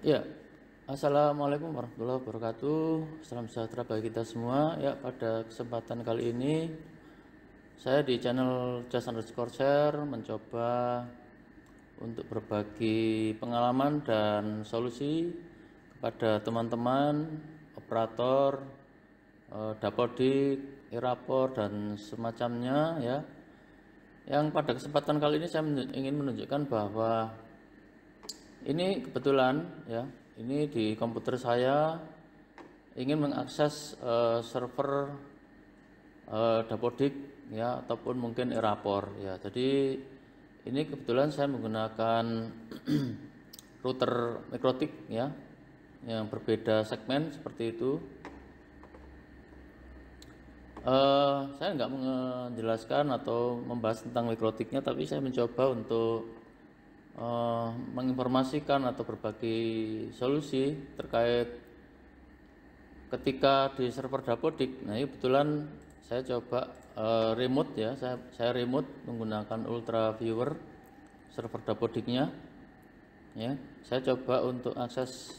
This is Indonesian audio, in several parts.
Ya, Assalamualaikum warahmatullahi wabarakatuh. Salam sejahtera bagi kita semua. Ya, pada kesempatan kali ini saya di channel just_share mencoba untuk berbagi pengalaman dan solusi kepada teman-teman operator Dapodik, Irapor dan semacamnya ya. Yang pada kesempatan kali ini saya ingin menunjukkan bahwa ini kebetulan ya, ini di komputer saya ingin mengakses server Dapodik ya, ataupun mungkin Irapor ya. Jadi ini kebetulan saya menggunakan router mikrotik ya, yang berbeda segmen seperti itu. Saya nggak menjelaskan atau membahas tentang mikrotiknya, tapi saya mencoba untuk menginformasikan atau berbagi solusi terkait ketika di server Dapodik. Nah, ini kebetulan saya coba remote ya, saya remote menggunakan Ultra Viewer server Dapodiknya ya. Saya coba untuk akses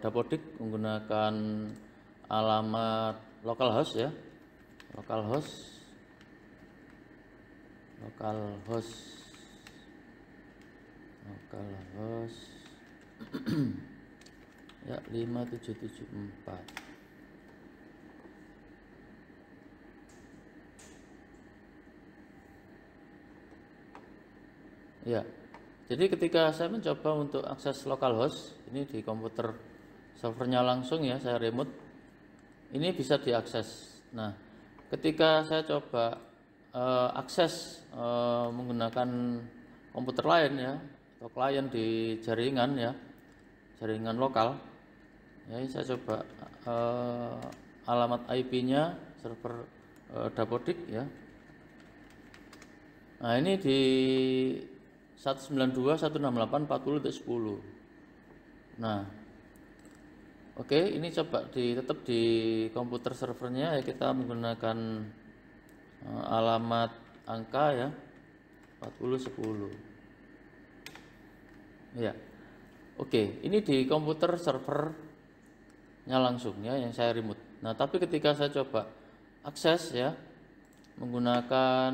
Dapodik menggunakan alamat localhost ya, localhost ya 5774 ya. Jadi ketika saya mencoba untuk akses localhost ini di komputer servernya langsung ya, saya remote, ini bisa diakses. Nah, ketika saya coba akses menggunakan komputer lain ya, atau klien di jaringan ya, jaringan lokal ya, ini saya coba alamat IP-nya server Dapodik ya. Nah, ini di 192.168.40.10. Nah, oke, ini coba tetap di komputer servernya ya, kita menggunakan alamat angka ya 4010 ya. Oke, ini di komputer servernya langsung ya, yang saya remote. Nah, tapi ketika saya coba akses ya menggunakan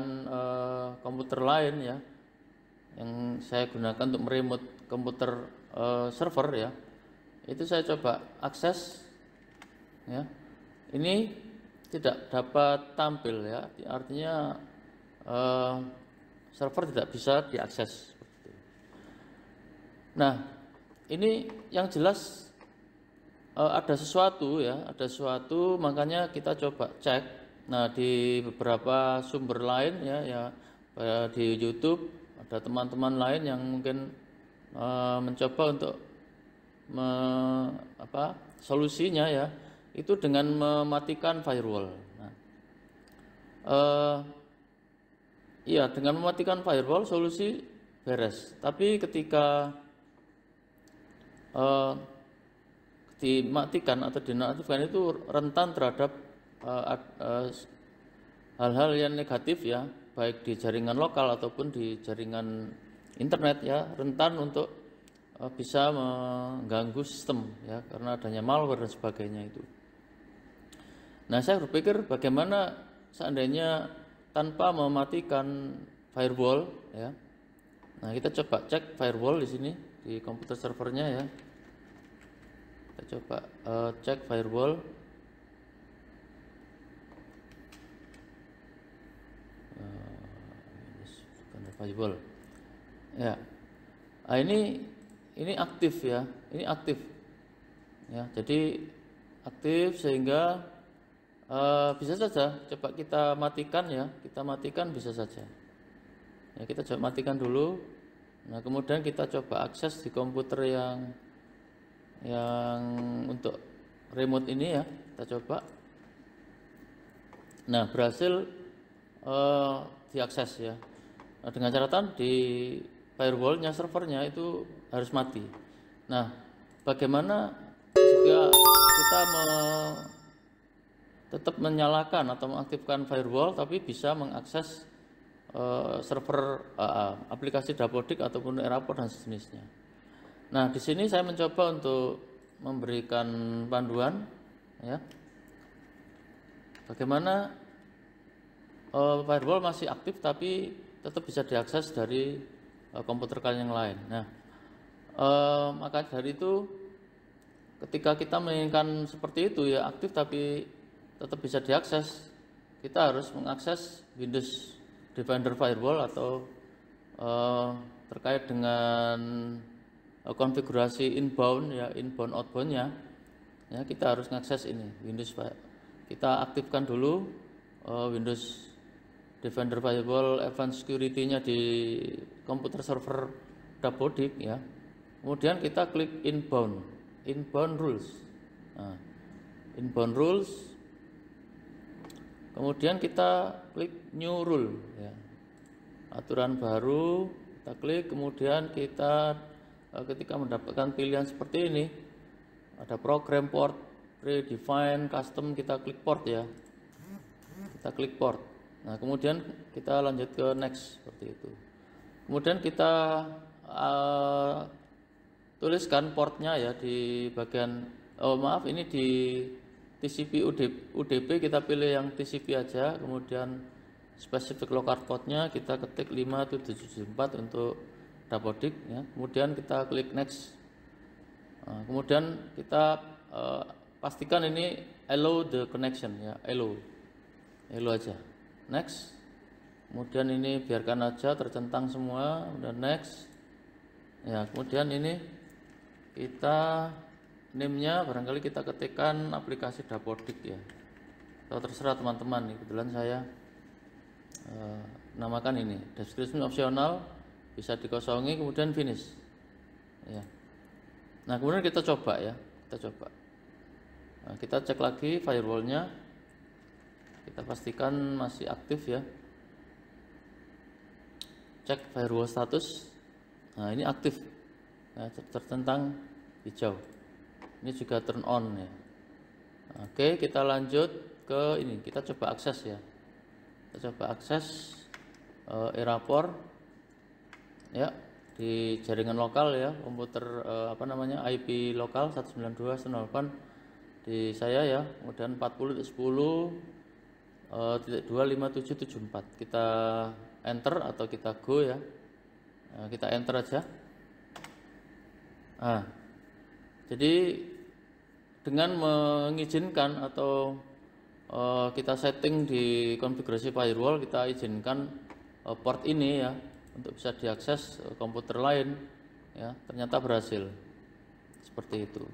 komputer lain ya, yang saya gunakan untuk meremote komputer server ya, itu saya coba akses ya, ini tidak dapat tampil ya, artinya server tidak bisa diakses. Nah, ini yang jelas ada sesuatu ya, ada sesuatu, makanya kita coba cek. Nah, di beberapa sumber lain ya di YouTube ada teman-teman lain yang mungkin mencoba untuk solusinya ya, itu dengan mematikan firewall. Nah, iya, dengan mematikan firewall solusi beres. Tapi ketika dimatikan atau dinonaktifkan itu rentan terhadap hal-hal yang negatif ya, baik di jaringan lokal ataupun di jaringan internet ya, rentan untuk bisa mengganggu sistem ya, karena adanya malware dan sebagainya itu. Nah, saya berpikir bagaimana seandainya tanpa mematikan firewall ya. Nah, kita coba cek firewall di sini di komputer servernya ya. Kita coba cek firewall. Firewall. Ya. Nah, ini aktif ya. Ini aktif. Ya, jadi aktif sehingga bisa saja coba kita matikan ya. Kita matikan bisa saja. Ya, kita coba matikan dulu. Nah, kemudian kita coba akses di komputer yang untuk remote ini ya, kita coba. Nah, berhasil diakses ya. Nah, dengan catatan di firewallnya servernya itu harus mati. Nah, bagaimana jika kita tetap menyalakan atau mengaktifkan firewall tapi bisa mengakses server aplikasi Dapodik ataupun Irapor dan sejenisnya. Nah, di sini saya mencoba untuk memberikan panduan ya. Bagaimana firewall masih aktif tapi tetap bisa diakses dari komputer kalian yang lain. Nah, maka dari itu ketika kita menginginkan seperti itu ya, aktif tapi tetap bisa diakses, kita harus mengakses Windows Defender Firewall atau terkait dengan konfigurasi inbound ya, inbound outboundnya ya, kita harus mengakses ini Windows. Kita aktifkan dulu Windows Defender Firewall Advanced Security-nya di komputer server Dapodik ya. Kemudian kita klik inbound rules. Nah, inbound rules. Kemudian kita klik new rule ya. Aturan baru kita klik, kemudian kita ketika mendapatkan pilihan seperti ini, ada program port, predefined, custom, kita klik port ya. Kita klik port. Nah, kemudian kita lanjut ke next seperti itu. Kemudian kita tuliskan portnya ya di bagian ini di TCP UDP kita pilih yang TCP aja, kemudian spesifik local port-nya kita ketik 5774 untuk Dapodik ya. Kemudian kita klik next. Nah, kemudian kita pastikan ini allow the connection ya, allow aja. Next. Kemudian ini biarkan aja tercentang semua, udah next. Ya, kemudian ini kita name-nya barangkali kita ketikkan aplikasi Dapodik ya. Atau terserah teman-teman nih, kebetulan saya namakan ini. Description opsional, bisa dikosongi, kemudian finish. Ya. Nah, kemudian kita coba ya, Nah, kita cek lagi firewall-nya. Kita pastikan masih aktif ya. Cek firewall status. Nah, ini aktif. Nah, tertentang hijau. Ini juga turn on ya. Oke, kita lanjut ke ini. Kita coba akses ya. Kita coba akses Erapor ya di jaringan lokal ya, komputer IP lokal 192.168 di saya ya. Kemudian 40.10.25774. Kita enter atau kita go ya. Nah, kita enter aja. Nah, jadi dengan mengizinkan atau kita setting di konfigurasi firewall, kita izinkan port ini ya untuk bisa diakses komputer lain ya, ternyata berhasil seperti itu.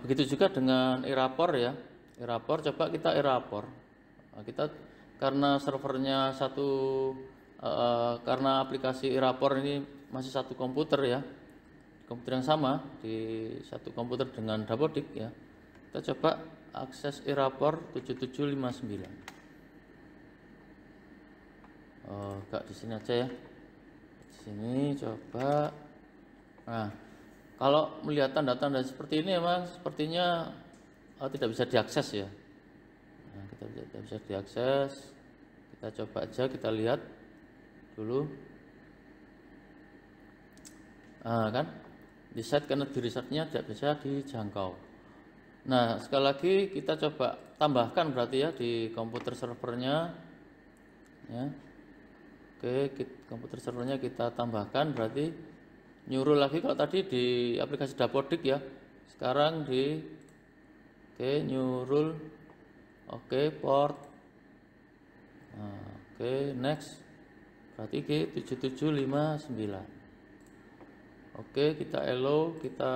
Begitu juga dengan Erapor ya. Erapor, coba kita Erapor. Nah, kita karena servernya karena aplikasi Erapor ini masih satu komputer ya, komputer yang sama di satu komputer dengan Dapodik ya. Kita coba akses Erapor 7759. Enggak, di sini aja ya. Di sini coba. Nah, kalau melihat tanda-tanda seperti ini memang sepertinya tidak bisa diakses ya. Nah, kita tidak bisa diakses. Kita coba aja, kita lihat dulu. Nah, kan di set karena di resetnya tidak bisa dijangkau. Nah, sekali lagi kita coba tambahkan berarti ya di komputer servernya ya. Oke, komputer servernya kita tambahkan berarti nyuruh lagi. Kalau tadi di aplikasi Dapodik ya, sekarang di nyuruh port. Nah, next berarti G7759. Oke, kita allow, kita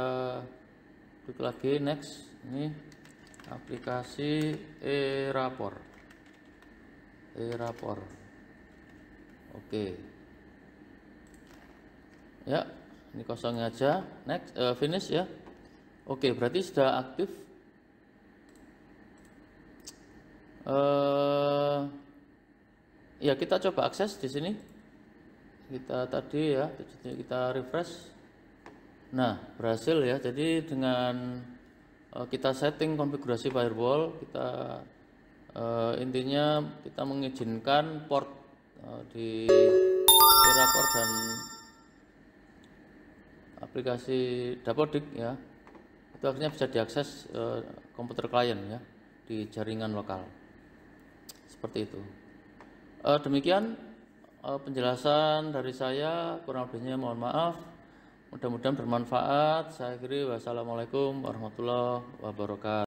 klik lagi next. Ini aplikasi Erapor. Oke. Ya, ini kosongnya aja. Next, finish ya. Oke, berarti sudah aktif. Ya, kita coba akses di sini. Kita tadi ya, kita refresh. Nah, berhasil ya. Jadi dengan kita setting konfigurasi firewall, kita intinya kita mengizinkan port di Erapor dan aplikasi Dapodik ya, itu akhirnya bisa diakses komputer klien ya di jaringan lokal. Seperti itu. Demikian penjelasan dari saya, kurang lebihnya mohon maaf. Mudah-mudahan bermanfaat. Saya akhiri, wassalamualaikum warahmatullahi wabarakatuh.